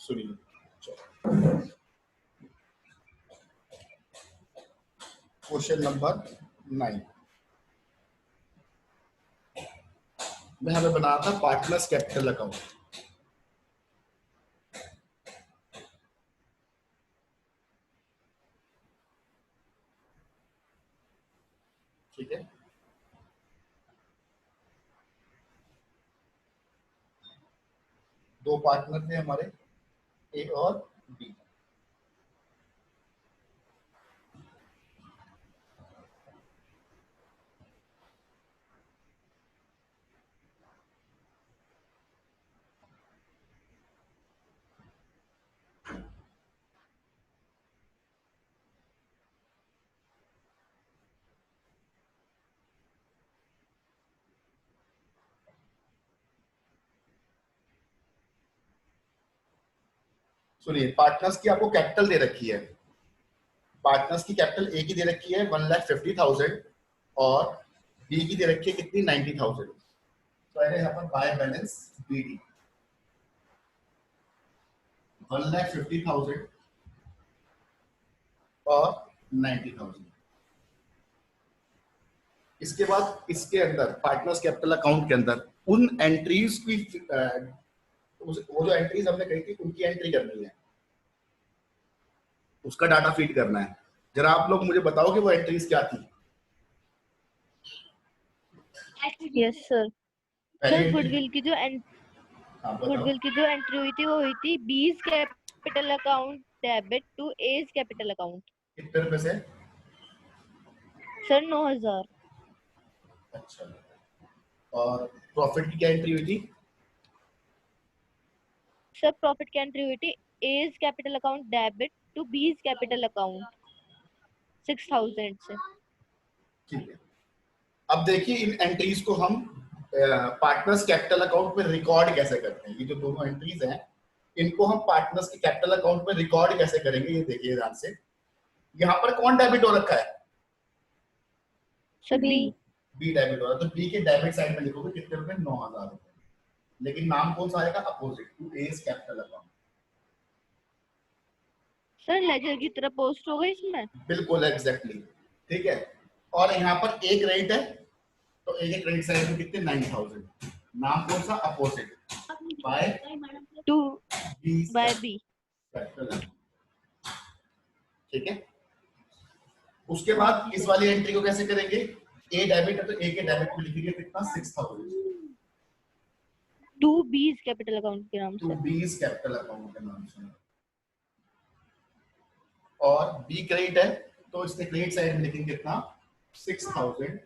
सुनिए, question number 9 में हमें बनाना था पार्टनर्स कैपिटल अकाउंट। ठीक है, दो पार्टनर थे हमारे, ए और बी। सुनिए, पार्टनर्स की आपको कैपिटल दे रखी है। पार्टनर्स की कैपिटल ए की दे रखी है 1,50,000 और बी की दे रखी है कितनी 90,000। तो यहाँ पर बाय बैलेंस बी डी 1,50,000 और 90,000। इसके बाद इसके अंदर पार्टनर्स कैपिटल अकाउंट के अंदर उन एंट्रीज की वो जो एंट्रीज हमने कही थी उनकी एंट्री करनी है, उसका डाटा फीड करना है। जरा आप लोग मुझे बताओ कि वो एंट्रीज क्या थी। Yes sir. सर गुडविल की जो एंट्री हुई थी वो हुई थी B's capital account debit to A's capital account. कितने रुपए से? सर 9,000। अच्छा, और प्रॉफिट की क्या एंट्री हुई थी? सर प्रॉफिट की एंट्री हुई थी A's capital account debit to B's capital account 6,000 से। ठीक है, अब देखिए इन एंट्रीज को हम पार्टनर्स कैपिटल अकाउंट में रिकॉर्ड कैसे करते हैं। ये जो दोनों एंट्रीज हैं इनको हम पार्टनर्स के कैपिटल अकाउंट में रिकॉर्ड कैसे करेंगे, ये देखिए ध्यान से। यहाँ पर कौन डेबिट हो रखा है? सर बी डेबिट हो रहा है, तो बी के डेबिट साइड में लिखोगे कितने रुपए? 9,000 रुपए। लेकिन नाम कौन सा आएगा? Opposite to A's capital account. Sir ledger की तरफ पोस्ट होगा इसमें। बिल्कुल एग्जैक्टली, ठीक है। और यहाँ पर एक क्रेडिट है तो एक क्रेडिट साइड में कितने? 9,000। नाम कौन सा? Opposite by to by B. ठीक है, उसके बाद इस वाली एंट्री को कैसे करेंगे? ए डेबिट है तो ए के डेबिट में लिखेंगे कितना? 6,000 टू बीज कैपिटल अकाउंट के नाम से। टू बीज कैपिटल अकाउंट के नाम से। और बी क्रेडिट है तो इसके क्रेडिट साइड में लिखेंगे कितना? 6,000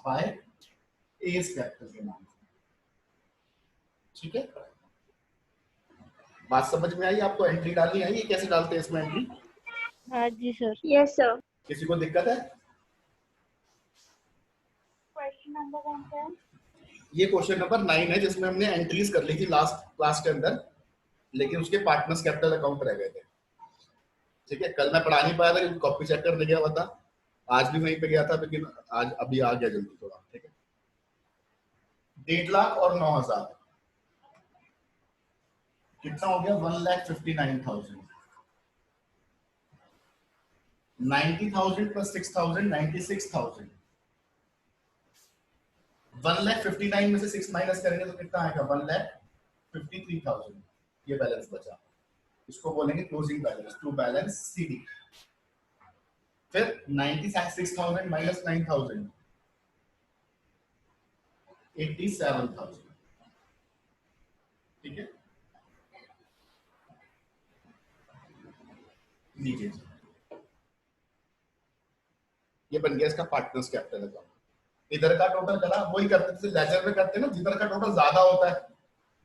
बाय एज कैपिटल के नाम से। ठीक है, बात समझ में आई आपको? एंट्री डालनी आई, ये कैसे डालते हैं इसमें एंट्री? हाँ जी सर। Yes sir. किसी को दिक्कत है? क्वेश्चन नंबर कौन सा है? ये क्वेश्चन नंबर 9 है जिसमें हमने एंट्रीज कर ली थी लास्ट क्लास के अंदर, लेकिन उसके पार्टनर्स कैपिटल अकाउंट रह गए थे। ठीक है, कल मैं पढ़ा नहीं पाया था क्योंकि कॉपी चेक करने गया हुआ था। आज भी वहीं पे गया था लेकिन आज अभी आ गया जल्दी थोड़ा। ठीक है, 1.5 लाख और 9,000 कितना हो गया? 1,59,000। 90,000 प्लस 6,000 96,000। 1,59,000 में से 6 माइनस करेंगे तो कितना आएगा? 1,53,000। ये बैलेंस बचा, इसको बोलेंगे closing balance, to balance CD. फिर 96,000 माइनस 9,000 87,000। ठीक है, लीजिए ये बन गया इसका पार्टनर्स कैपिटल अकाउंट। इधर का टोटल करा वही करते थे लेजर में करते हैं ना, जिधर का टोटल ज्यादा होता है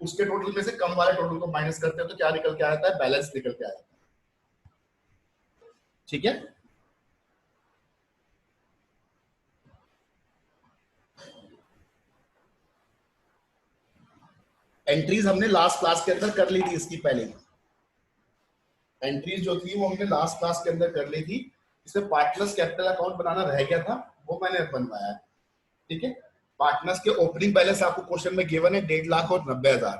उसके टोटल में से कम वाले टोटल को माइनस करते हैं तो क्या निकल के आता है? बैलेंस निकल के आता है। ठीक है, एंट्रीज हमने लास्ट क्लास के अंदर कर ली थी। इसकी पहले एंट्रीज जो थी वो हमने लास्ट क्लास के अंदर कर ली थी। इसमें पार्टनर्स कैपिटल अकाउंट बनाना रह गया था, वो मैंने बनवाया है। ठीक है, पार्टनर्स के ओपनिंग बैलेंस आपको क्वेश्चन में गिवन है 1.5 लाख और 90,000।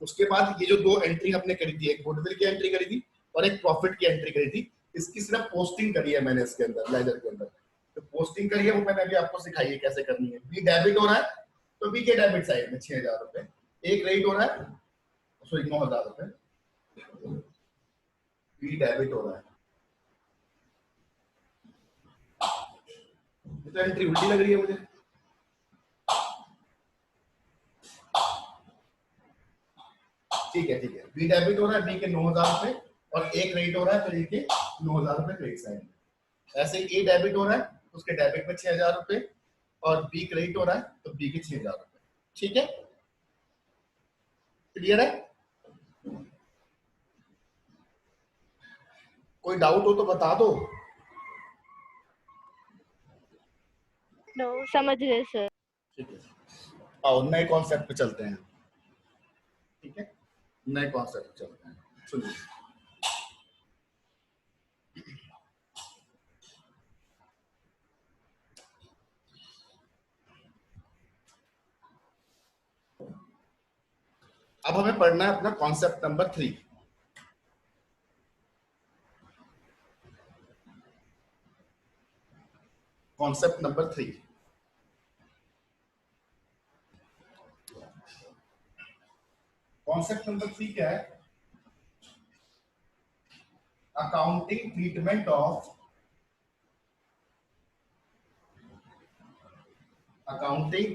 उसके बाद ये जो दो एंट्री हमने करी थी, एक गुडविल की एंट्री करी थी और एक प्रॉफिट की एंट्री करी थी, इसकी सिर्फ पोस्टिंग करी है मैंने इसके अंदर, लेजर के अंदर। तो पोस्टिंग करी है वो मैंने अभी आपको सिखाई है कैसे करनी है। बी डेबिट हो रहा है तो बी के डेबिट साइड में 6000 रुपए, एक क्रेडिट हो रहा है, सॉरी 9000 रुपए, बी डेबिट हो रहा है। ये तो एंट्री उल्टी लग रही है मुझे। ठीक है बी डेबिट हो रहा है, बी के 9000 रुपए और एक क्रेडिट हो रहा है, तो ये के 9000 रुपए क्रेडिट साइड में। ऐसे ए डेबिट हो रहा है, उसके डेबिट में 6000 रुपए और बी क्रेडिट हो रहा है तो बी के 6000 रुपए। ठीक है, क्लियर है? कोई डाउट हो तो बता दो। नो, समझ गए सर। ठीक है, आओ नए कॉन्सेप्ट पे चलते हैं। ठीक है, नए कॉन्सेप्ट पे चलते हैं, सुनिए। अब हमें पढ़ना है अपना concept number 3। Concept number 3, concept number 3 क्या है? Accounting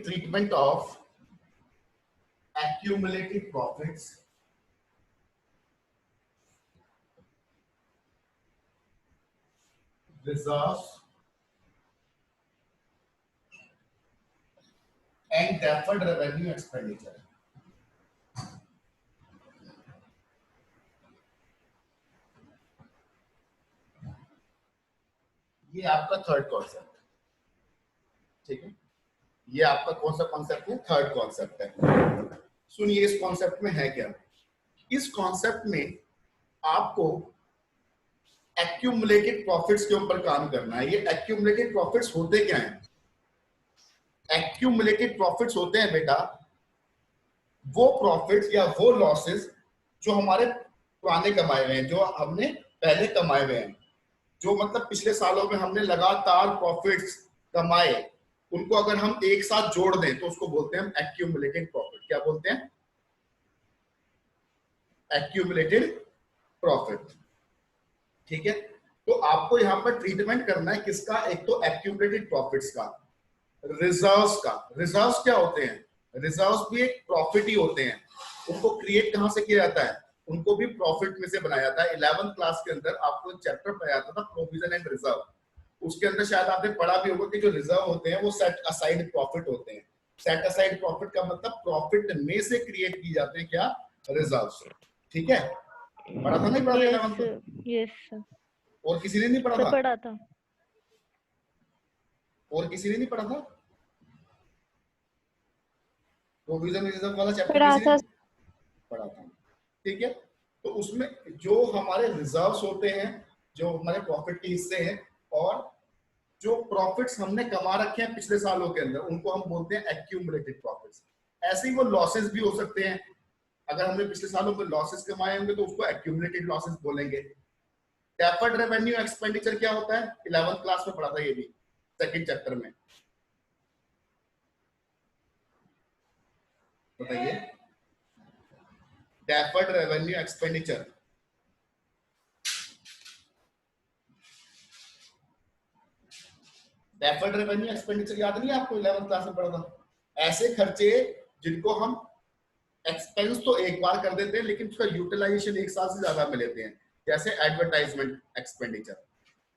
treatment of accumulated profits reserves and deferred revenue expenditure। ये आपका थर्ड कॉन्सेप्ट, ठीक है? ये आपका कौन सा कॉन्सेप्ट है? थर्ड कॉन्सेप्ट है। सुनिए इस कॉन्सेप्ट में है क्या। इस कॉन्सेप्ट में आपको एक्यूमुलेटेड प्रॉफिट्स के ऊपर काम करना है। ये एक्यूमुलेटेड प्रॉफिट्स होते क्या हैं? एक्यूमुलेटेड प्रॉफिट्स होते हैं बेटा वो प्रॉफिट्स या वो लॉसेस जो हमारे पुराने कमाए हुए हैं, जो हमने पहले कमाए हुए हैं, जो मतलब पिछले सालों में हमने लगातार प्रॉफिट्स कमाए, उनको अगर हम एक साथ जोड़ दें तो उसको बोलते हैं हम एक्यूमुलेटेड प्रॉफिट। क्या बोलते हैं? Accumulated profit. ठीक है, तो आपको यहां पर ट्रीटमेंट करना है किसका? एक तो एक्यूमुलेटेड प्रॉफिट्स का, रिजर्व्स का। रिजर्व्स क्या होते हैं? रिजर्व्स भी एक प्रॉफिट ही होते हैं। उनको क्रिएट कहां से किया जाता है? उनको भी प्रॉफिट में से बनाया जाता है। 11th क्लास के अंदर आपको एक चैप्टर पढ़ाया था प्रोविजन एंड रिजर्व, उसके अंदर शायद आपने पढ़ा भी होगा कि जो रिजर्व होते हैं वो सेट असाइड प्रॉफिट होते हैं। सेट असाइड प्रॉफिट का मतलब प्रॉफिट में से क्रिएट की जाते हैं क्या? रिजर्व्स। ठीक है, पढ़ा था नहीं? पढ़ा था? Yes sir. और किसी ने नहीं पढ़ा था? पढ़ा था। और किसी ने नहीं पढ़ा था? प्रोविजन रिजर्व वाला चैप्टर पढ़ा किसी था। ने पढ़ा था? ठीक है, तो उसमें जो हमारे रिजर्व्स होते हैं, जो हमारे प्रॉफिट के हिस्से हैं, और जो प्रॉफिट्स हमने कमा रखे हैं पिछले सालों के अंदर, उनको हम बोलते हैं एक्यूमुलेटेड प्रॉफिट्स। ऐसे ही वो लॉसेस भी हो सकते हैं। अगर हमने पिछले सालों में लॉसेस कमाए होंगे तो उसको एक्यूमुलेटेड लॉसेस बोलेंगे। डेफर्ड रेवेन्यू एक्सपेंडिचर क्या होता है? 11th क्लास में पढ़ा था ये भी, सेकंड चैप्टर में। बताइए, deferred revenue expenditure. Deferred revenue expenditure याद नहीं है आपको? 11th क्लास में पढ़ा था। ऐसे खर्चे जिनको हम एक्सपेंस तो एक बार कर देते हैं लेकिन उसका यूटिलाइजेशन एक साल से ज्यादा में लेते हैं, जैसे एडवर्टाइजमेंट एक्सपेंडिचर।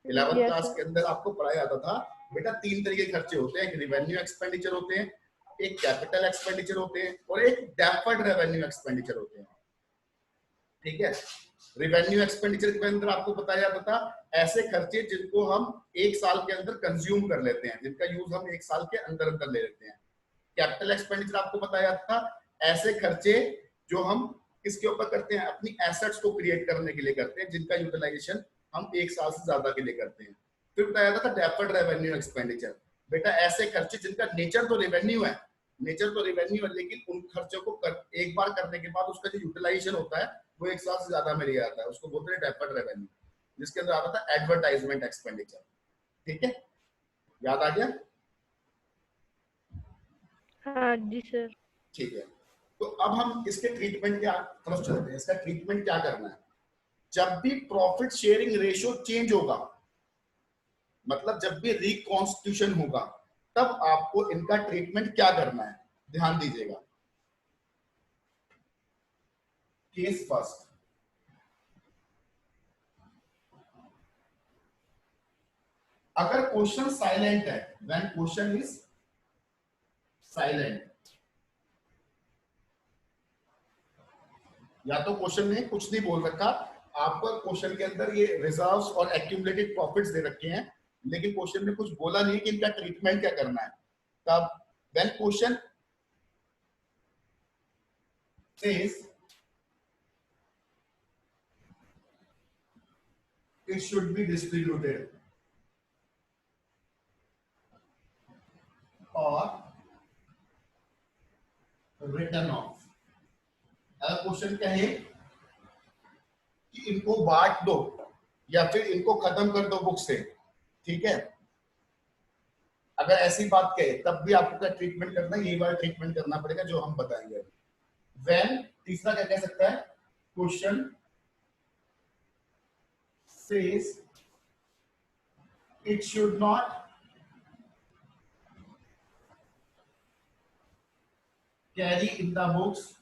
11th क्लास के अंदर आपको पढ़ाया जाता था बेटा 3 तरह के खर्चे होते हैं, एक रिवेन्यू एक्सपेंडिचर होते हैं, एक कैपिटल एक्सपेंडिचर होते हैं और एक डेफर्ड रेवेन्यू एक्सपेंडिचर होते हैं। ठीक है, रिवेन्यू एक्सपेंडिचर के अंदर आपको बताया जाता था ऐसे खर्चे जिनको हम एक साल के अंदर कंज्यूम कर लेते हैं, जिनका यूज हम एक साल के अंदर अंदर ले लेते हैं। कैपिटल एक्सपेंडिचर आपको बताया जाता था ऐसे खर्चे जो हम किसके ऊपर करते हैं? अपनी एसेट्स को क्रिएट करने के लिए करते हैं, जिनका यूटिलाइजेशन हम एक साल से ज्यादा के लिए करते हैं। फिर बताया जाता था डेफर्ड रेवेन्यू एक्सपेंडिचर, बेटा ऐसे खर्चे जिनका नेचर तो रेवेन्यू है नेचर तो रेवेन्यू है, लेकिन उन खर्चों को एक बार करने के बाद उसका जो यूटिलाइजेशन होता है वो एक साल से ज्यादा में लिया जाता है, उसको बोलते हैं डेफर्ड रेवेन्यू, जिसके अंदर आता था एडवर्टाइजमेंट एक्सपेंडिचर। ठीक है, याद आ गया? हाँ जी सर। ठीक है, तो अब हम इसके ट्रीटमेंट के तरफ चलते हैं। इसका ट्रीटमेंट क्या करना है? जब भी प्रॉफिट शेयरिंग रेशियो चेंज होगा, मतलब जब भी रिकॉन्स्टिट्यूशन होगा, तब आपको इनका ट्रीटमेंट क्या करना है, ध्यान दीजिएगा। केस फर्स्ट, अगर क्वेश्चन साइलेंट है, व्हेन क्वेश्चन इज साइलेंट, या तो क्वेश्चन ने कुछ नहीं बोल रखा, आपको क्वेश्चन के अंदर ये रिजर्व्स और एक्यूमुलेटेड प्रॉफिट्स दे रखे हैं, लेकिन क्वेश्चन ने कुछ बोला नहीं कि इनका ट्रीटमेंट क्या करना है, तब when question says it should be distributed or written off, अगर क्वेश्चन कहे कि इनको बांट दो या फिर इनको खत्म कर दो बुक से, ठीक है, अगर ऐसी बात कहे तब भी आपको क्या ट्रीटमेंट करना है, यही वाला ट्रीटमेंट करना पड़ेगा जो हम बताएंगे। व्हेन, तीसरा क्या कह सकता है, question says it should not carry in the books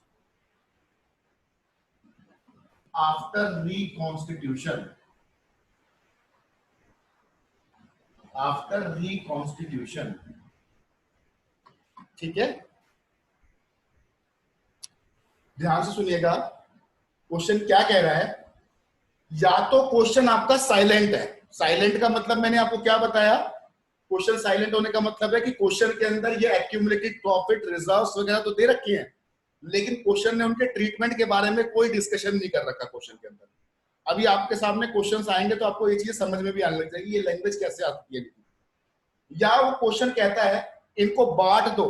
after reconstitution, after reconstitution. ठीक है, ध्यान से सुनिएगा, क्वेश्चन क्या कह रहा है। या तो क्वेश्चन आपका साइलेंट है, साइलेंट का मतलब मैंने आपको क्या बताया, क्वेश्चन साइलेंट होने का मतलब है कि क्वेश्चन के अंदर ये एक्यूमुलेटेड प्रॉफिट रिजर्व्स वगैरह तो दे रखी हैं, लेकिन क्वेश्चन ने उनके ट्रीटमेंट के बारे में कोई डिस्कशन नहीं कर रखा क्वेश्चन के अंदर। अभी आपके सामने क्वेश्चंस आएंगे तो आपको ये चीज समझ में भी आने लग जाएगी, ये लैंग्वेज कैसे आती है। या वो क्वेश्चन कहता है इनको बांट दो,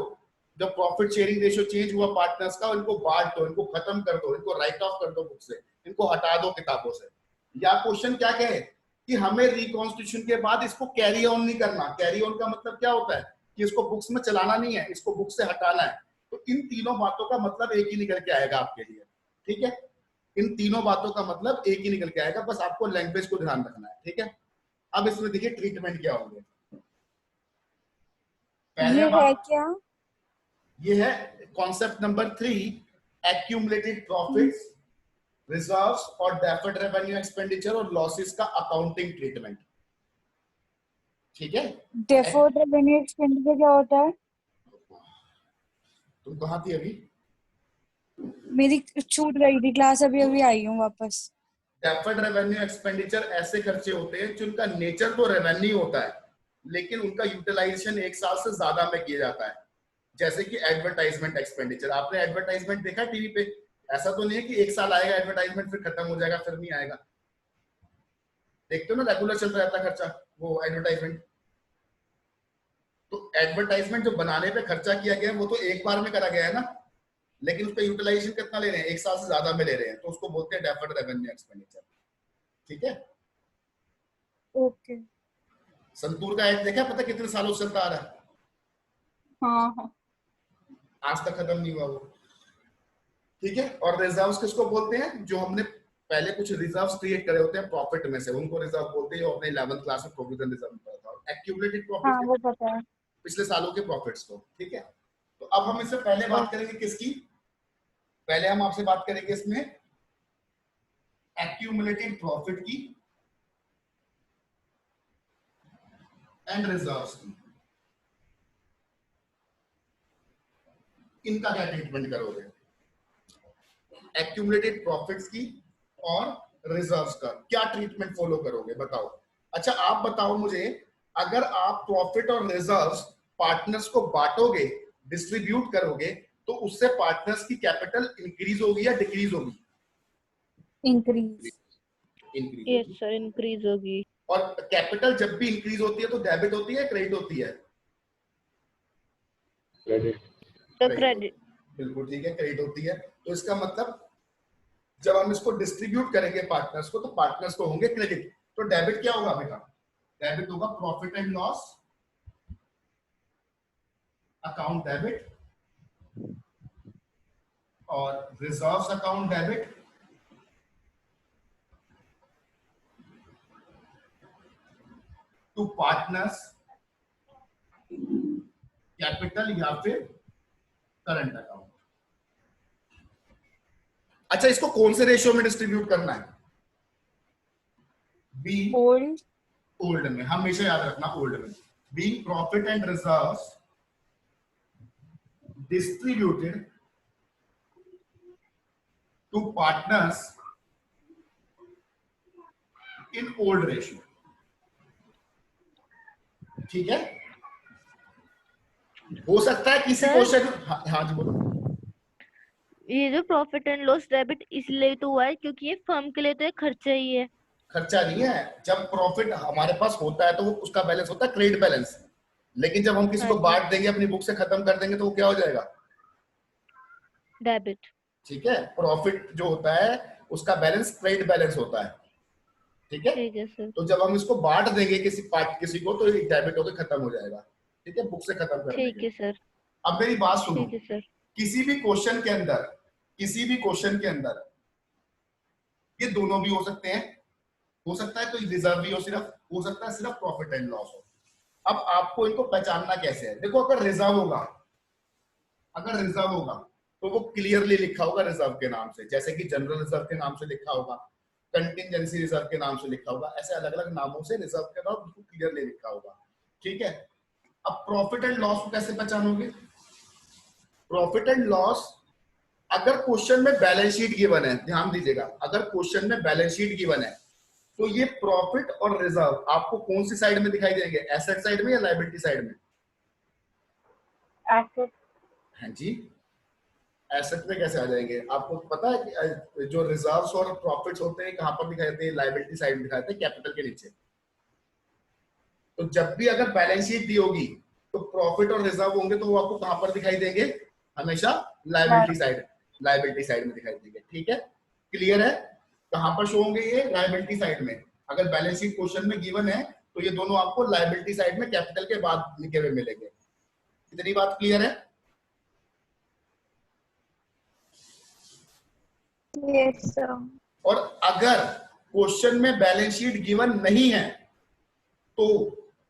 जब प्रॉफिट शेयरिंग रेशियो चेंज हुआ पार्टनर्स का, इनको बांट दो, इनको खत्म कर दो, इनको राइट ऑफ कर दो बुक से, इनको हटा दो किताबों से। या क्वेश्चन क्या कहे कि हमें रिकॉन्स्टिट्यूशन के बाद इसको कैरी ऑन नहीं करना। कैरी ऑन का मतलब क्या होता है कि इसको बुक्स में चलाना नहीं है, इसको बुक से हटाना है। तो इन तीनों बातों का मतलब एक ही निकल के आएगा आपके लिए। ठीक है, इन तीनों बातों का मतलब एक ही निकल के आएगा, बस आपको लैंग्वेज को ध्यान रखना है। ठीक है, अब इसमें देखिए ट्रीटमेंट क्या होंगे। ये है क्या? ये है concept number 3, accumulated profits, reserves और डेफर्ड रेवेन्यू एक्सपेंडिचर और लॉसेस का अकाउंटिंग ट्रीटमेंट। ठीक है, डेफर्ड रेवेन्यू एक्सपेंडिचर क्या होता है? तुम कहाँ थी अभी? मेरी छूट गई थी क्लास, अभी अभी आई हूँ वापस। डेफर्ड रेवेन्यू एक्सपेंडिचर ऐसे खर्चे होते हैं जिनका नेचर तो रेवेन्यू होता है, लेकिन उनका यूटिलाइजेशन एक साल से ज्यादा में किया जाता है। जैसे कि एडवर्टाइजमेंट एक्सपेंडिचर, आपने एडवर्टाइजमेंट देखा टीवी पे? ऐसा तो नहीं है कि एक साल आएगा एडवर्टाइजमेंट फिर खत्म हो जाएगा फिर नहीं आएगा। देखते हो ना, रेगुलर चलता रहता है खर्चा वो एडवर्टाइजमेंट। तो एडवर्टाइजमेंट जो बनाने पे खर्चा किया गया है वो तो एक बार में करा गया है ना, लेकिन उसका यूटिलाइजेशन कितना ले रहे हैं, एक साल से ज्यादा में ले रहे हैं, तो उसको बोलते हैं डेफर्ड रेवेन्यू एक्सपेंडिचर। ठीक है, ओके। संतूर का एक्ट देखा, पता कितने सालों से चलता आ रहा है? हाँ हाँ। आज तक खत्म नहीं हुआ वो। ठीक है, और रिजर्व्स किसको बोलते हैं? जो हमने पहले कुछ रिजर्व्स क्रिएट करे होते हैं प्रॉफिट में से, उनको रिजर्व बोलते हैं। अपने 11th क्लास में प्रोविजन रिजर्व पढ़ा था। और एक्यूमुलेटेड हाँ वो प्रॉफिट पता है। पिछले सालों के प्रॉफिट्स को। ठीक है, तो अब हम इससे पहले बात करेंगे किसकी? पहले हम आपसे बात करेंगे इसमें एक्यूमुलेटेड प्रॉफिट की एंड रिजर्व्स की। इनका क्या ट्रीटमेंट करोगे? एक्यूमुलेटेड प्रॉफिट्स की और रिजर्व्स का क्या ट्रीटमेंट फॉलो करोगे, बताओ। अच्छा आप बताओ मुझे, अगर आप प्रॉफिट और रिजर्व्स पार्टनर्स को बांटोगे, डिस्ट्रीब्यूट करोगे, तो उससे पार्टनर्स की कैपिटल इंक्रीज होगी या डिक्रीज होगी? इंक्रीज। इंक्रीज यस होगी। सर, इंक्रीज होगी। और कैपिटल जब भी इंक्रीज होती है तो डेबिट होती है क्रेडिट होती है? क्रेडिट। तो Credit क्रेडिट, बिल्कुल ठीक है, क्रेडिट होती है। तो इसका मतलब जब हम इसको डिस्ट्रीब्यूट करेंगे पार्टनर्स को, तो पार्टनर्स को होंगे क्रेडिट। तो डेबिट क्या होगा बेटा? डेबिट होगा profit and loss account debit, और reserves account debit, to partners capital या फिर करंट अकाउंट। अच्छा, इसको कौन से रेशियो में डिस्ट्रीब्यूट करना है? बी ओल्ड ओल्ड में, हमेशा याद रखना ओल्ड में। B profit and reserves distributed to partners in old ratio। ठीक है, हो सकता है किसी Sir? क्वेश्चन, हाँ जी बोलो। ये जो प्रॉफिट एंड लॉस डेबिट इसलिए तो हुआ है क्योंकि ये फर्म के लिए तो एक खर्चा ही है। खर्चा नहीं है, जब प्रॉफिट हमारे पास होता है तो वो उसका बैलेंस होता है क्रेडिट बैलेंस, लेकिन जब हम किसी हाँ को जी। बांट देंगे, अपनी बुक से खत्म कर देंगे, तो वो क्या हो जाएगा? डेबिट। ठीक है, प्रॉफिट जो होता है उसका बैलेंस क्रेडिट बैलेंस होता है। ठीक है, ठीक है सर। तो जब हम इसको बांट देंगे किसी को, तो डेबिट होकर खत्म हो जाएगा। ठीक है, बुक से खत्म कर ठीक देंगे। है सर। अब मेरी बात सुनो, ठीक है सर। किसी भी क्वेश्चन के अंदर ये दोनों भी हो सकते हैं। हो सकता है तो रिजर्व भी हो, सिर्फ हो सकता है सिर्फ प्रॉफिट एंड लॉस हो। अब आपको इनको पहचानना कैसे है? देखो, अगर रिजर्व होगा तो वो क्लियरली लिखा होगा रिजर्व के नाम से, जैसे कि जनरल रिजर्व के नाम से लिखा होगा, कंटिजेंसी रिजर्व के नाम से लिखा होगा, ऐसे अलग अलग नामों से रिजर्व के नाम क्लियरली लिखा होगा। ठीक है, अब प्रॉफिट एंड लॉस को कैसे पहचानोगे? प्रॉफिट एंड लॉस, अगर क्वेश्चन में बैलेंस शीट गिवन है, ध्यान दीजिएगा, अगर क्वेश्चन में बैलेंस शीट गिवन है तो ये प्रॉफिट और रिजर्व आपको कौन सी साइड में दिखाई देंगे? एसेट साइड में या लायबिलिटी साइड में? एसेट। हाँ जी, एसेट में कैसे आ जाएंगे? आपको पता है कि जो रिजर्व्स और प्रॉफिट्स होते हैं कहां पर दिखाई देते हैं? लायबिलिटी साइड में दिखाई देते हैं, कैपिटल के नीचे। तो जब भी अगर बैलेंस शीट दी होगी तो प्रॉफिट और रिजर्व होंगे, तो वो आपको कहां पर दिखाई देंगे? हमेशा लायबिलिटी साइड में दिखाई देंगे। ठीक है, क्लियर है? कहां पर शो होंगे ये? लायबिलिटी साइड में। अगर बैलेंस शीट क्वेश्चन में गिवन है तो ये दोनों आपको लायबिलिटी साइड में कैपिटल के बाद लिखे हुए मिलेंगे। इतनी बात क्लियर है? Yes sir. और अगर क्वेश्चन में बैलेंस शीट गिवन नहीं है तो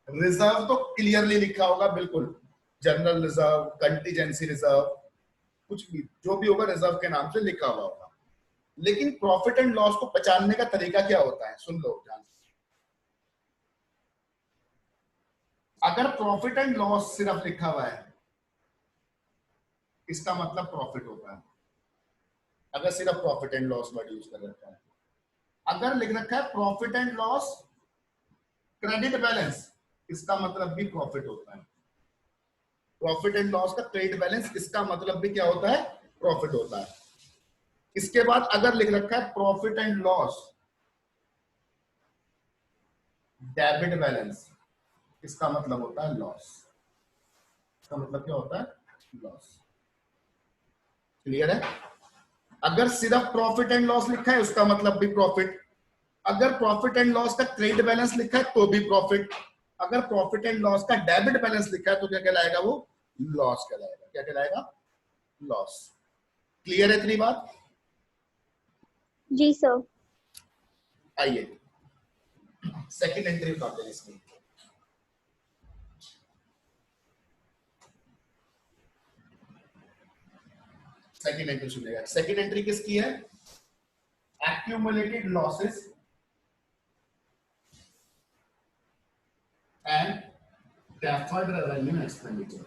रिजर्व तो क्लियरली लिखा होगा, बिल्कुल, जनरल रिजर्व, कंटीजेंसी रिजर्व, कुछ भी जो भी होगा रिजर्व के नाम से लिखा हुआ होगा। लेकिन प्रॉफिट एंड लॉस को पहचानने का तरीका क्या होता है? सुन लो ध्यान से। अगर प्रॉफिट एंड लॉस सिर्फ लिखा हुआ है, इसका मतलब प्रॉफिट होता है। अगर सिर्फ profit and loss word use कर रखा है, अगर लिख रखा है profit and loss credit balance, इसका मतलब भी प्रॉफिट होता है। प्रॉफिट एंड लॉस का क्रेडिट बैलेंस, इसका मतलब भी क्या होता है? प्रॉफिट होता है। इसके बाद अगर लिख रखा है profit and loss debit balance, इसका मतलब होता है लॉस। इसका मतलब क्या होता है? लॉस। क्लियर है? अगर सिर्फ प्रॉफिट एंड लॉस लिखा है उसका मतलब भी प्रॉफिट। अगर प्रॉफिट एंड लॉस का क्रेडिट बैलेंस लिखा है तो भी प्रॉफिट। अगर प्रॉफिट एंड लॉस का डेबिट बैलेंस लिखा है तो क्या कहलाएगा? वो लॉस कहलाएगा। क्या कहलाएगा? लॉस। क्लियर है इतनी बात? जी सर। आइए सेकंड एंट्री उतारते हैं इसमें। सेकंड एंट्री सुनिएगा। सेकंड एंट्री किसकी है? Accumulated losses and deferred revenue expenditure.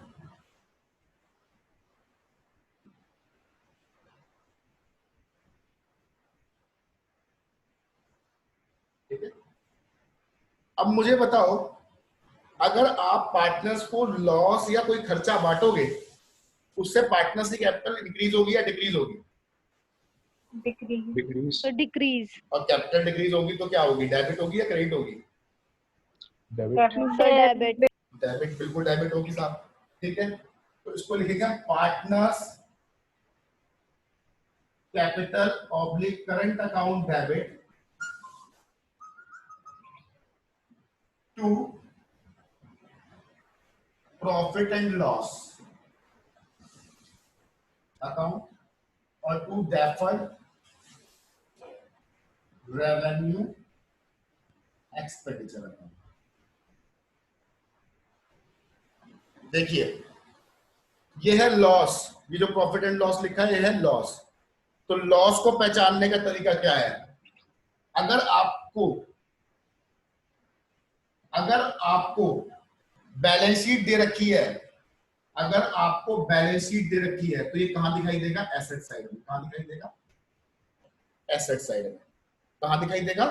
ठीक है, अब मुझे बताओ, अगर आप पार्टनर्स को लॉस या कोई खर्चा बांटोगे, उससे पार्टनर्स की कैपिटल इंक्रीज होगी या डिक्रीज होगी? डिक्रीज। तो डिक्रीज। और कैपिटल डिक्रीज होगी तो क्या होगी? डेबिट होगी या क्रेडिट होगी? डेबिट। डेबिट, बिल्कुल डेबिट होगी साहब। ठीक है, तो इसको लिखेंगे partners capital oblique current account debit to profit and loss account और to deferred revenue expenditure account. देखिए ये है लॉस, ये जो प्रॉफिट एंड लॉस लिखा है ये है लॉस। तो लॉस को पहचानने का तरीका क्या है? अगर आपको बैलेंस शीट दे रखी है, अगर आपको बैलेंस शीट दे रखी है तो ये कहां दिखाई देगा? एसेट साइड में। कहां दिखाई देगा? एसेट साइड में। कहां दिखाई देगा?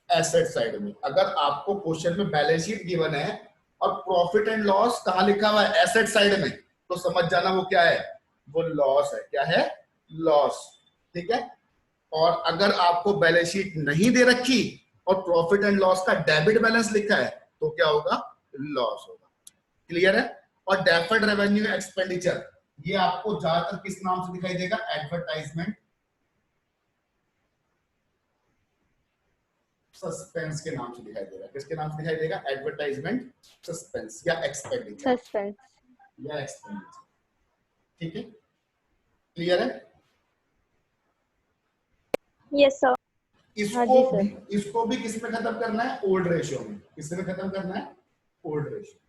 एसेट साइड में। अगर आपको क्वेश्चन में बैलेंस शीट गिवन है और प्रॉफिट एंड लॉस कहां लिखा हुआ है? एसेट साइड में, तो समझ जाना वो क्या है? वो लॉस है। क्या है? लॉस। ठीक है। और अगर आपको बैलेंस शीट नहीं दे रखी और प्रॉफिट एंड लॉस का डेबिट बैलेंस लिखा है तो क्या होगा? लॉस होगा। क्लियर है? और डेफर्ड रेवेन्यू एक्सपेंडिचर ये आपको ज्यादातर किस नाम से दिखाई देगा? एडवर्टाइजमेंट सस्पेंस के नाम से दिखाई देगा। किसके नाम से दिखाई देगा? एडवर्टाइजमेंट सस्पेंस या एक्सपेंडिचर सस्पेंस या एक्सपेंडिचर। ठीक है। क्लियर है? Yes sir. इसको भी किस में खत्म करना है? ओल्ड रेशियो में। किसमें खत्म करना है? Old ratio.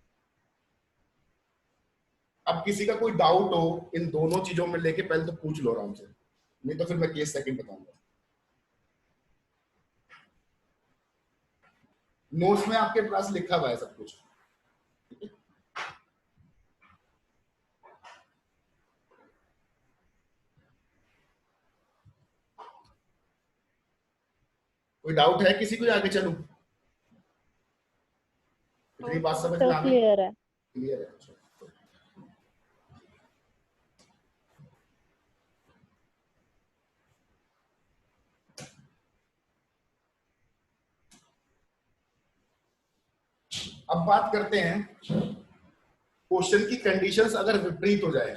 अब किसी का कोई डाउट हो इन दोनों चीजों में लेके पहले तो पूछ लो आराम से, नहीं तो फिर मैं केस सेकंड बताऊंगा। नोट्स में आपके पास लिखा हुआ है सब कुछ। कोई डाउट है किसी को? आगे चलूं? इतनी बात समझ में आ गई? क्लियर है। क्लियर है। अब बात करते हैं क्वेश्चन की कंडीशंस अगर विपरीत हो जाए।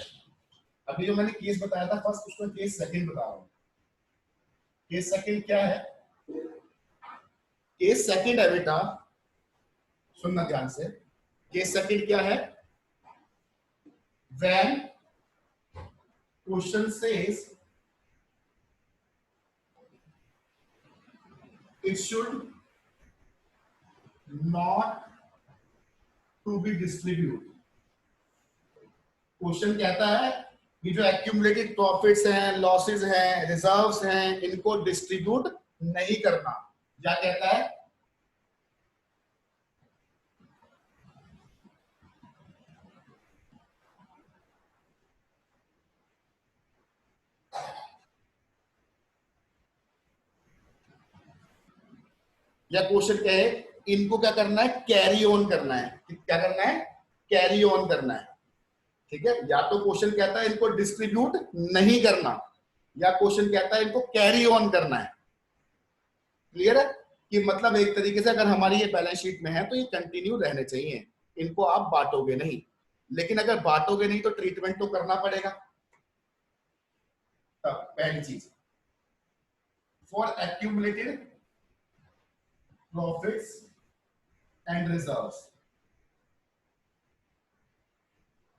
अभी जो मैंने केस बताया था फर्स्ट, उसमें केस सेकंड बता रहा हूं। केस सेकंड क्या है? केस सेकंड है बेटा, सुनना ध्यान से। केस सेकंड क्या है? When question says it should not to be distribute। Question कहता है कि जो एक्यूमुलेटेड प्रॉफिट्स हैं, लॉसेस हैं, रिजर्व्स हैं, इनको डिस्ट्रीब्यूट नहीं करना। क्या कहता है? या क्वेश्चन क्या है? इनको क्या करना है? कैरी ऑन करना है। क्या करना है? कैरी ऑन करना है। ठीक है। या तो क्वेश्चन कहता है इनको डिस्ट्रीब्यूट नहीं करना, या क्वेश्चन कहता है इनको कैरी ऑन करना है। क्लियर है? कि मतलब एक तरीके से अगर हमारी ये बैलेंस शीट में है तो ये कंटिन्यू रहने चाहिए, इनको आप बांटोगे नहीं। लेकिन अगर बांटोगे नहीं तो ट्रीटमेंट तो करना पड़ेगा। तब पहली चीज, for accumulated profits and reserves,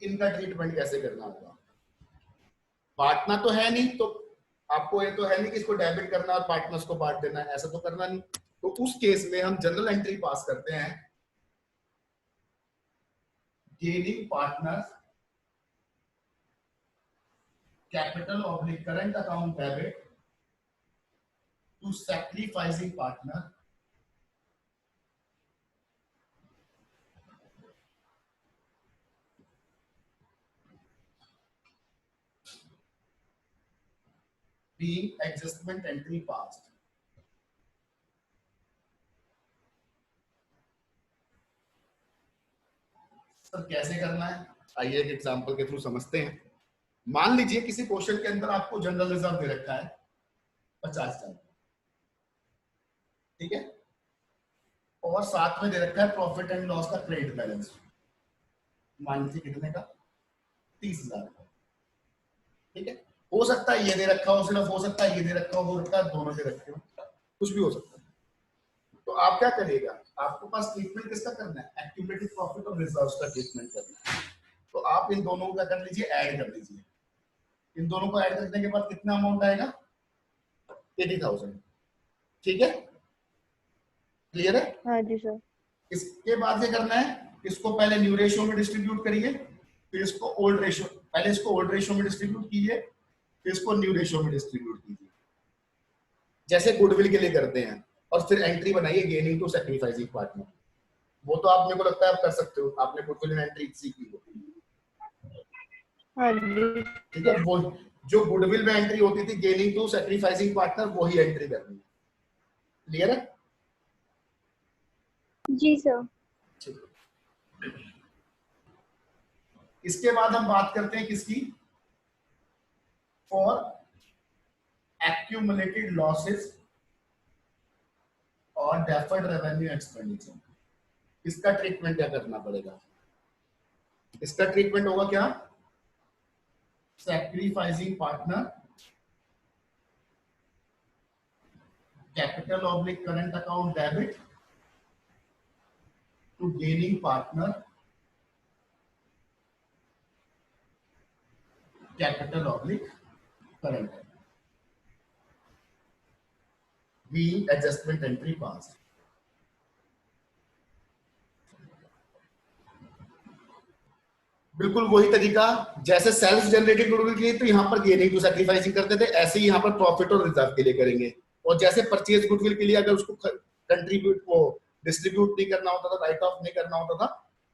इनका ट्रीटमेंट कैसे करना होगा? बांटना तो है नहीं, तो आपको ये तो है नहीं कि इसको डेबिट करना और पार्टनर्स को बांट देना है, ऐसा तो करना नहीं। तो उस केस में हम जनरल एंट्री पास करते हैं, gaining partners capital oblique current account debit to sacrificing partner being adjustment entry passed। सर कैसे करना है? आइए एक एग्जांपल के थ्रू समझते हैं। मान लीजिए किसी क्वेश्चन के अंदर आपको जनरल रिजर्व दे रखा है 50,000, ठीक है, और साथ में दे रखा है प्रॉफिट एंड लॉस का क्रेडिट बैलेंस। मान लीजिए कितने का? 30,000 का, ठीक है। हो सकता है ये दे रखा हो सिर्फ, हो सकता है ये दे रखा हो सकता है दोनों दे रखे हो, कुछ भी हो सकता है। तो आप क्या करिएगा, आपको पास ट्रीटमेंट किसका करना है, एक्यूमुलेटेड प्रॉफिट और रिजर्व्स का ट्रीटमेंट करना है। तो आप इन दोनों को क्या कर लीजिए, ऐड कर लीजिए। इन दोनों को ऐड करने के बाद कितना अमाउंट आएगा, 80,000, ठीक है, क्लियर है। हाँ जी सर। इसके बाद क्या करना है, इसको पहले न्यू रेशियो में डिस्ट्रीब्यूट करिए, फिर इसको ओल्ड रेशियो, पहले इसको ओल्ड रेशियो में डिस्ट्रीब्यूट कीजिए, फिर इसको न्यू रेशियो में डिस्ट्रीब्यूट कीजिए, जैसे गुडविल के लिए करते हैं। और फिर एंट्री बनाइए गेनिंग टू सैक्रिफाइसिंग पार्टनर। वो तो आप, मेरे को लगता है आप कर सकते हो, आपने गुडविल में एंट्री सीखी हो, हाँ जी ठीक है। वो जो गुडविल में एंट्री होती थी गेनिंग टू सैक्रिफाइसिंग पार्टनर, वही एंट्री करनी है, क्लियर है। जी सर। इसके बाद हम बात करते हैं किसकी, फॉर एक्यूमुलेटेड लॉसेस और डेफर्ड रेवेन्यू एक्सपेंडिचर। इसका ट्रीटमेंट क्या करना पड़ेगा, इसका ट्रीटमेंट होगा क्या, sacrificing partner capital oblique current account debit to gaining partner capital oblique current being adjustment entry passed। बिल्कुल वही तरीका जैसे सेल्फ जनरेटेड गुडविल के लिए तो यहाँ पर गेनिंग टू सैक्रिफाइसिंग करते थे, ऐसे ही यहाँ पर प्रॉफिट और रिजर्व के लिए करेंगे। और जैसे परचेज गुडविल के लिए अगर उसको कंट्रीब्यूट वो डिस्ट्रीब्यूट नहीं करना होता था, राइट ऑफ नहीं करना होता था,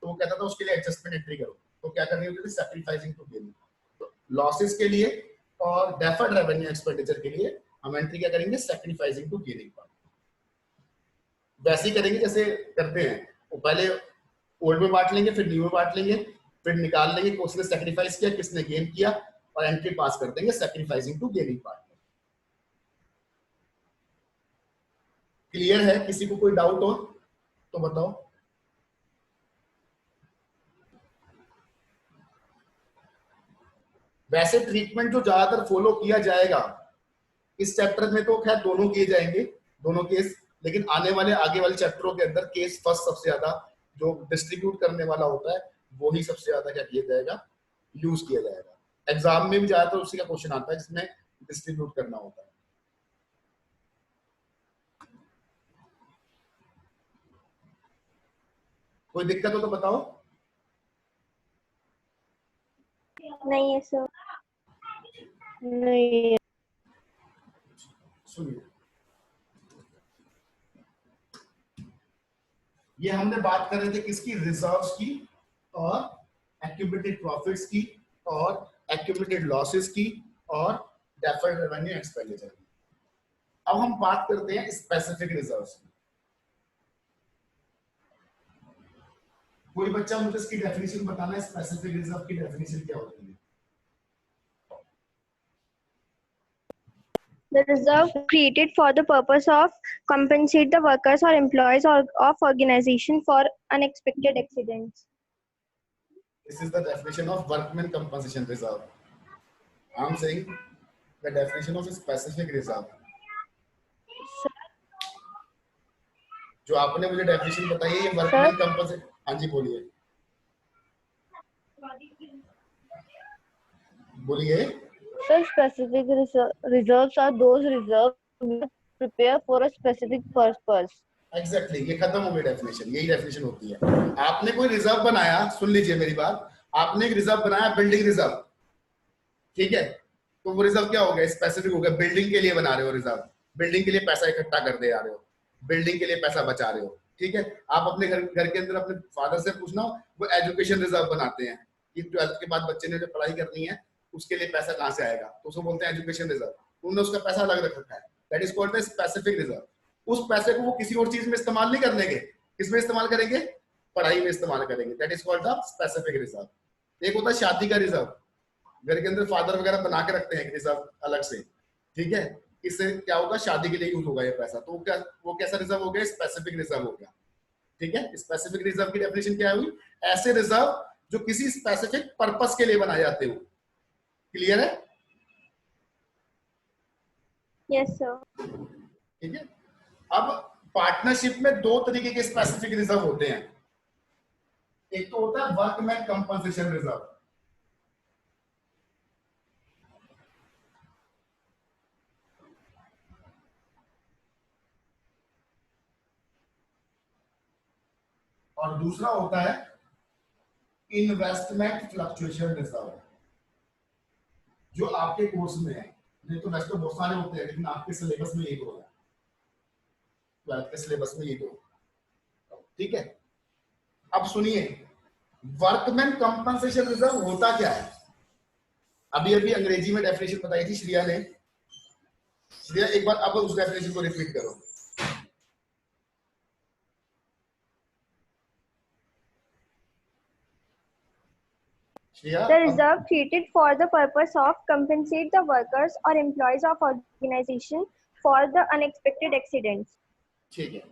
तो वो कहता था उसके लिए एडजस्टमेंट एंट्री करो। तो क्या करनी होती थी, सैक्रिफाइसिंग टू गेनिंग। तो लॉसेस के लिए और डेफर्ड रेवेन्यू एक्सपेंडिचर के लिए हम एंट्री क्या करेंगे, सैक्रिफाइसिंग टू गेनिंग पार्ट। वैसे ही करेंगे जैसे करते हैं, वो पहले ओल्ड में बांट लेंगे, फिर न्यू में बांट लेंगे, फिर निकाल लेंगे किसने सैक्रिफाइस किया किसने गेन किया, और एंट्री पास कर देंगे sacrificing to gaining part. Clear है, किसी को कोई डाउट हो तो बताओ। वैसे ट्रीटमेंट जो ज्यादातर फॉलो किया जाएगा इस चैप्टर में, तो खैर दोनों किए जाएंगे, दोनों केस, लेकिन आने वाले आगे वाले चैप्टरों के अंदर केस फर्स्ट सबसे ज्यादा जो डिस्ट्रीब्यूट करने वाला होता है वो ही सबसे ज्यादा क्या किया जाएगा, यूज किया जाएगा। एग्जाम में भी ज्यादातर उसी का क्वेश्चन आता है जिसमें डिस्ट्रीब्यूट करना होता है। कोई दिक्कत हो तो बताओ। नहीं है सर। नहीं। सुनिए, ये हमने बात कर रहे थे किसकी, रिजर्व्स की और एक्यूमुलेटेड प्रॉफिट्स की और एक्यूमुलेटेड लॉसेस की और डेफर्ड रेवेन्यू एक्सपेंडिचर की। अब हम बात करते हैं स्पेसिफिक रिजर्व्स की। कोई बच्चा मुझे इसकी डेफिनेशन बताना है, स्पेसिफिक रिजर्व की डेफिनेशन क्या होती है। The reserve created for the purpose of compensate the workers or employees or of organization for unexpected accidents. This is the definition of workman compensation reserve. I am saying the definition of specific reserve. जो आपने मुझे definition बताई है ये workman compensation, हाँ जी बोलिए बोलिए। Sir, specific reserves are those reserves prepared for a specific purpose. Exactly ये खत्म हो गई डेफिनेशन, यही डेफिनेशन होती है। आपने कोई रिजर्व बनाया, सुन लीजिए मेरी बात, आपने एक रिजर्व बनाया बिल्डिंग रिजर्व, ठीक है, तो वो रिजर्व क्या हो गया, स्पेसिफिक हो गया, बिल्डिंग के लिए बना रहे हो रिजर्व, बिल्डिंग के लिए पैसा इकट्ठा कर दे आ रहे हो, बिल्डिंग के लिए पैसा बचा रहे हो, ठीक है। आप अपने घर के अंदर अपने फादर से पूछना, वो एजुकेशन रिजर्व बनाते हैं कि 12th के बाद बच्चे ने जो पढ़ाई करनी है उसके लिए पैसा कहाँ से आएगा, तो उसको बोलते हैं एजुकेशन रिजर्व, उन्होंने उसका पैसा अलग रख रखा है, that is called the specific reserve. उस पैसे को वो किसी और चीज में इस्तेमाल नहीं करेंगे, किसमें इस्तेमाल करेंगे, पढ़ाई में इस्तेमाल करेंगे, that is called the specific reserve. एक होता है शादी का रिजर्व, घर के अंदर फादर वगैरह बना के रखते हैं रिजर्व अलग से, ठीक है, इससे क्या होगा, शादी के लिए यूज होगा ये पैसा, तो क्या वो कैसा रिजर्व हो गया, स्पेसिफिक रिजर्व हो गया, ठीक है। स्पेसिफिक रिजर्व की डेफिनेशन क्या हुई, ऐसे रिजर्व जो किसी स्पेसिफिक पर्पस के लिए बनाए जाते हो। क्लियर है? Yes, sir. ठीक है। अब पार्टनरशिप में दो तरीके के स्पेसिफिक रिजर्व होते हैं। एक तो होता है वर्कमैन कंपनसेशन रिजर्व, और दूसरा होता है इन्वेस्टमेंट फ्लक्चुएशन रिजर्व, जो आपके कोर्स में है। नहीं तो वैसे तो बहुत सारे होते हैं, लेकिन आपके सिलेबस में ये दो है, ट्वेल्थ के सिलेबस में ये दो। ठीक है। अब सुनिए, वर्कमैन कंपनसेशन रिजर्व होता क्या है? अभी अभी अंग्रेजी में डेफिनेशन बताई थी श्रिया ने। श्रिया एक बार अब उस डेफिनेशन को रिपीट करो। Shriya, The reserve created for the purpose of compensate the workers or employees of organization for the unexpected accidents. ठीक है।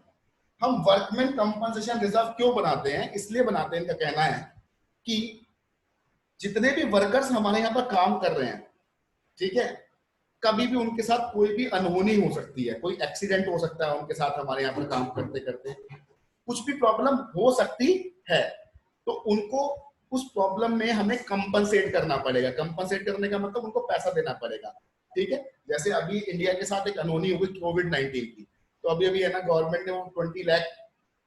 हम वर्कमैन कंपनसेशन रिजर्व क्यों बनाते हैं? इसलिए बनाते हैं, इनका कहना है कि जितने भी वर्कर्स हमारे यहाँ पर काम कर रहे हैं, ठीक है, कभी भी उनके साथ कोई भी अनहोनी हो सकती है, कोई एक्सीडेंट हो सकता है उनके साथ, हमारे यहाँ पर काम करते करते कुछ भी प्रॉब्लम हो सकती है, तो उनको उस प्रॉब्लम में हमें कंपनसेट करना पड़ेगा। कंपनसेट करने का मतलब उनको पैसा देना पड़ेगा। ठीक है। जैसे अभी इंडिया के साथ एक अनहोनी हो गई कोविड-19 की, तो अभी अभी है ना, गवर्नमेंट ने वो 20 लाख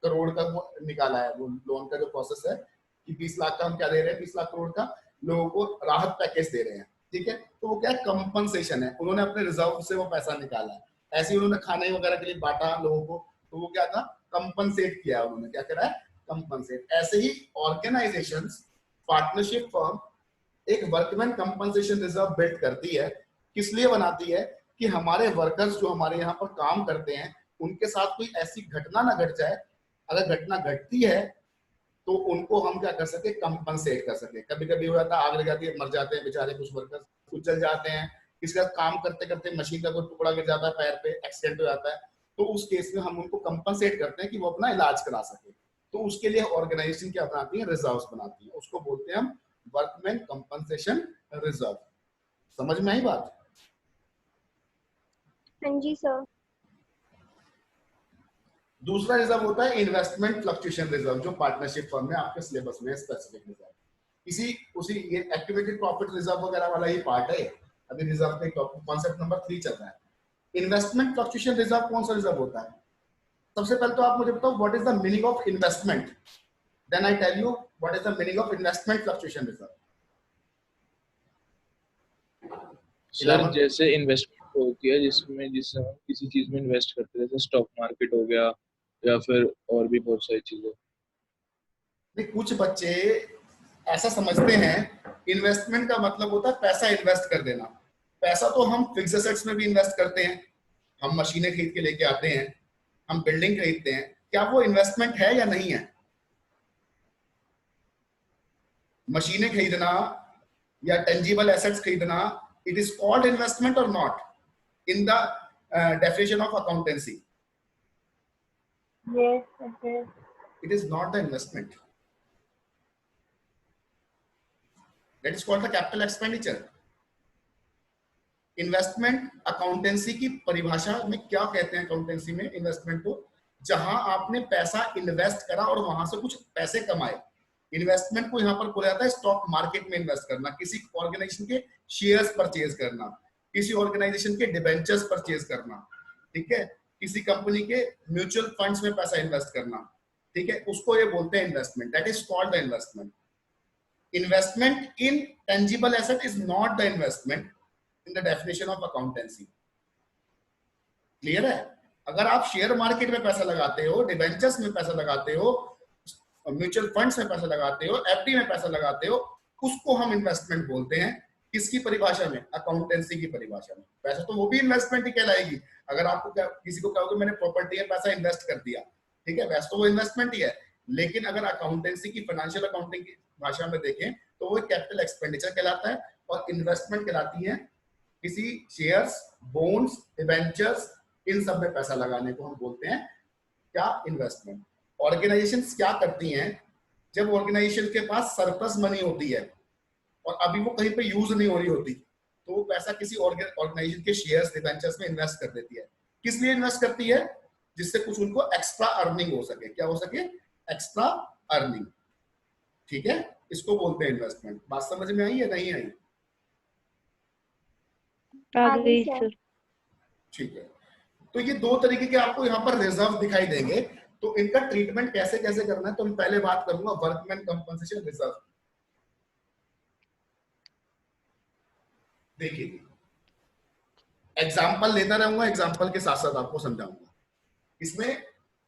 करोड़ का वो निकाला है, वो लोन का जो प्रोसेस है कि 20 लाख का हम क्या दे रहे हैं, 20 लाख करोड़ का लोगों को राहत पैकेज दे रहे हैं। ठीक है। तो वो क्या है, कंपनसेशन है। उन्होंने अपने रिजर्व से वो पैसा निकाला है। ऐसे ही उन्होंने खाने वगैरह के लिए बांटा लोगों को, तो वो क्या था, कंपनसेट किया उन्होंने। क्या करा है, कंपनसेट। ऐसे ही ऑर्गेनाइजेशंस, पार्टनरशिप फर्म एक वर्कमैन कंपनसेशन रिजर्व बिल्ड करती है। किस लिए बनाती है? कि हमारे वर्कर्स जो हमारे यहाँ पर काम करते हैं, उनके साथ कोई ऐसी घटना ना घट जाए। अगर घटना घटती है तो उनको हम क्या कर सके, कंपनसेट कर सके। कभी कभी हो जाता है, आग लग जाती है, मर जाते हैं बेचारे कुछ वर्कर्स, कुचल जाते हैं, किसी का काम करते करते मशीन का कोई टुकड़ा गिर जाता है पैर पे, एक्सीडेंट हो जाता है, तो उस केस में हम उनको कंपनसेट करते हैं कि वो अपना इलाज करा सके। तो उसके लिए ऑर्गेनाइजेशन क्या बनाती है, रिजर्व्स बनाती है। उसको बोलते हैं हम वर्कमैन कंपनसेशन रिजर्व। समझ में आई बात? हाँ जी सर। दूसरा रिजर्व होता है इन्वेस्टमेंट फ्लक्चुएशन रिजर्व, जो पार्टनरशिप फर्म में आपके सिलेबस में स्पेसिफिक रिजर्व। इसी उसी ये एक्टिवेटेड प्रॉफिट रिजर्व वगैरह वाला ही पार्ट है। अभी रिजर्व का कॉन्सेप्ट नंबर 3 चल रहा है। इन्वेस्टमेंट फ्लक्चुएशन रिजर्व कौन सा रिजर्व होता है? सबसे पहले तो आप मुझे बताओ what is the meaning of investment, then I tell you what is the meaning of investment fluctuation reserve. Sir जैसे इन्वेस्टमेंट होती है जिससे हम किसी चीज में इन्वेस्ट करते हैं, जैसे स्टॉक मार्केट हो गया या फिर और भी बहुत सारी चीजें। नहीं, कुछ बच्चे ऐसा समझते हैं इन्वेस्टमेंट का मतलब होता है पैसा इन्वेस्ट कर देना। पैसा तो हम फिक्स एसेट्स में भी इन्वेस्ट करते हैं, हम मशीनें खरीद के लेके आते हैं, हम बिल्डिंग खरीदते हैं, क्या वो इन्वेस्टमेंट है या नहीं है? मशीनें खरीदना या टेंजिबल एसेट्स खरीदना, इट इज कॉल्ड इन्वेस्टमेंट और not in the definition of accountancy? Yes, okay. It is not the investment. That is called the capital expenditure. Investment accountancy की परिभाषा में क्या कहते हैं? अकाउंटेंसी में इन्वेस्टमेंट को, जहां आपने पैसा इन्वेस्ट करा और वहां से कुछ पैसे कमाए। इन्वेस्टमेंट को यहाँ पर बोला जाता है स्टॉक मार्केट में इन्वेस्ट करना, किसी ऑर्गेनाइजेशन के शेयर्स परचेज करना, किसी ऑर्गेनाइजेशन के डिबेंचर्स परचेज करना, ठीक है, किसी कंपनी के म्यूचुअल फंड्स में पैसा इन्वेस्ट करना, ठीक है, उसको ये बोलते हैं investment. That is called the investment. Investment in tangible asset is not the investment in the definition of accountancy. Clear है? अगर आप शेयर मार्केट में पैसा लगाते हो, डिबेंचर्स में पैसा लगाते हो, म्यूचुअल फंड्स में पैसा लगाते हो, एफडी में पैसा लगाते हो, उसको हम इन्वेस्टमेंट बोलते हैं। किसकी परिभाषा में? अकाउंटेंसी की परिभाषा में। वैसे तो वो भी इन्वेस्टमेंट ही कहलाएगी। अगर आपको किसी को कहोगे मैंने प्रॉपर्टी में पैसा इन्वेस्ट कर दिया, ठीक है, वैसे तो वो इन्वेस्टमेंट ही है। लेकिन अगर अकाउंटेंसी की, फाइनेंशियल अकाउंटिंग की भाषा में देखें तो वो कैपिटल एक्सपेंडिचर कहलाता है, और इन्वेस्टमेंट कहलाती है किसी शेयर्स, बॉन्ड्स, डिबेंचर्स, इन सब में पैसा लगाने को हम बोलते हैं क्या? इन्वेस्टमेंट। ऑर्गेनाइजेशंस क्या करती हैं? जब ऑर्गेनाइजेशन के पास सरप्लस मनी होती है और अभी वो कहीं पे यूज नहीं हो रही होती, तो वो पैसा किसी ऑर्गेनाइजेशन के शेयर्स डिबेंचर्स में इन्वेस्ट कर देती है। किस लिए इन्वेस्ट करती है? जिससे कुछ उनको एक्स्ट्रा अर्निंग हो सके। क्या हो सके? Extra earning. ठीक है, इसको बोलते हैं इन्वेस्टमेंट। बात समझ में आई या नहीं आई? आ गई सर। ठीक है, तो ये दो तरीके के आपको यहाँ पर रिजर्व दिखाई देंगे। तो इनका ट्रीटमेंट कैसे कैसे करना है, तो मैं पहले बात करूंगा वर्कमैन कंपनसेशन रिजर्व। देखिए, एग्जाम्पल लेता रहूंगा, एग्जाम्पल के साथ साथ आपको समझाऊंगा। इसमें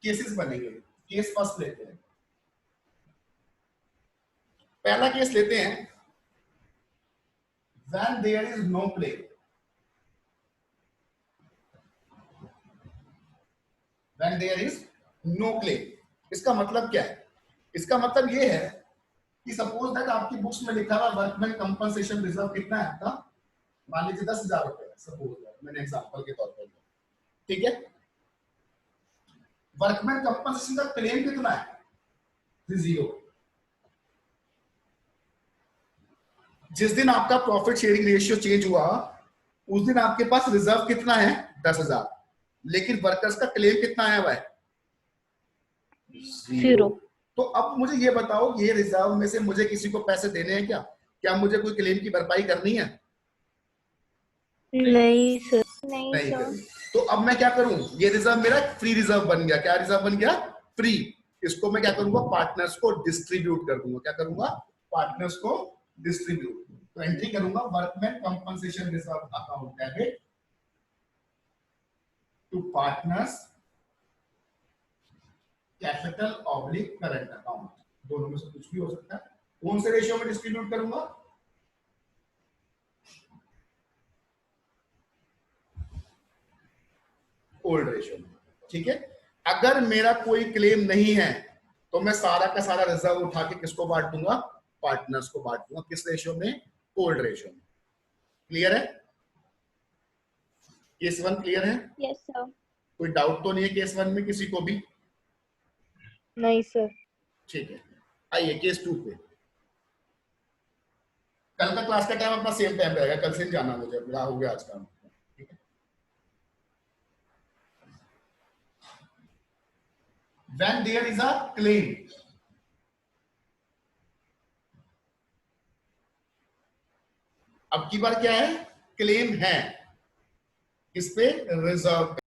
केसेस बनेंगे। केस फर्स्ट लेते हैं। पहला केस लेते हैं, when there is no claim। when there is no claim, इसका मतलब क्या है? इसका मतलब ये है कि सपोज दैट आपकी बुक्स में लिखा हुआ वर्कमैन कंपनसेशन रिजर्व कितना है आपका, मान लीजिए 10,000 रुपए है, सपोज दैट, मैंने एग्जांपल के तौर पर। ठीक है, वर्कमैन कंपनसेशन का क्लेम कितना है? 0। जिस दिन आपका प्रॉफिट शेयरिंग रेशियो चेंज हुआ उस दिन आपके पास रिजर्व कितना है? 10,000। लेकिन वर्कर्स का क्लेम कितना आया हुआ है? 0। तो अब मुझे ये बताओ, ये रिजर्व में से मुझे किसी को पैसे देने हैं क्या? क्या मुझे कोई क्लेम की भरपाई करनी है? नहीं सर। नहीं नहीं सर। करनी। तो अब मैं क्या करूं? ये रिजर्व मेरा फ्री रिजर्व बन गया। क्या रिजर्व बन गया? फ्री। इसको मैं क्या करूंगा? पार्टनर्स को डिस्ट्रीब्यूट कर दूंगा। क्या करूंगा? पार्टनर्स को डिस्ट्रीब्यूट। तो एंट्री करूंगा workman compensation reserve account debit to partners capital oblique current account. दोनों में से कुछ भी हो सकता है। कौन से रेशियो में डिस्ट्रीब्यूट करूंगा? ओल्ड रेशियो में। ठीक है, अगर मेरा कोई क्लेम नहीं है तो मैं सारा का सारा रिजर्व उठा के किसको बांट दूंगा? पार्टनर्स को बांट दूंगा। किस रेशियो में? ओल्ड रेशियो में। क्लियर है? केस 1 क्लियर है? Yes sir. कोई डाउट तो नहीं है केस 1 में किसी को भी? नहीं सर। ठीक है, आइए केस 2 पे। कल का क्लास का टाइम अपना सेम टाइम रहेगा, कल से नहीं जाना मुझे, मेरा हो गया आज का। ठीक है, when there is a claim, अब की बार क्या है? क्लेम है किस पे? रिजर्व।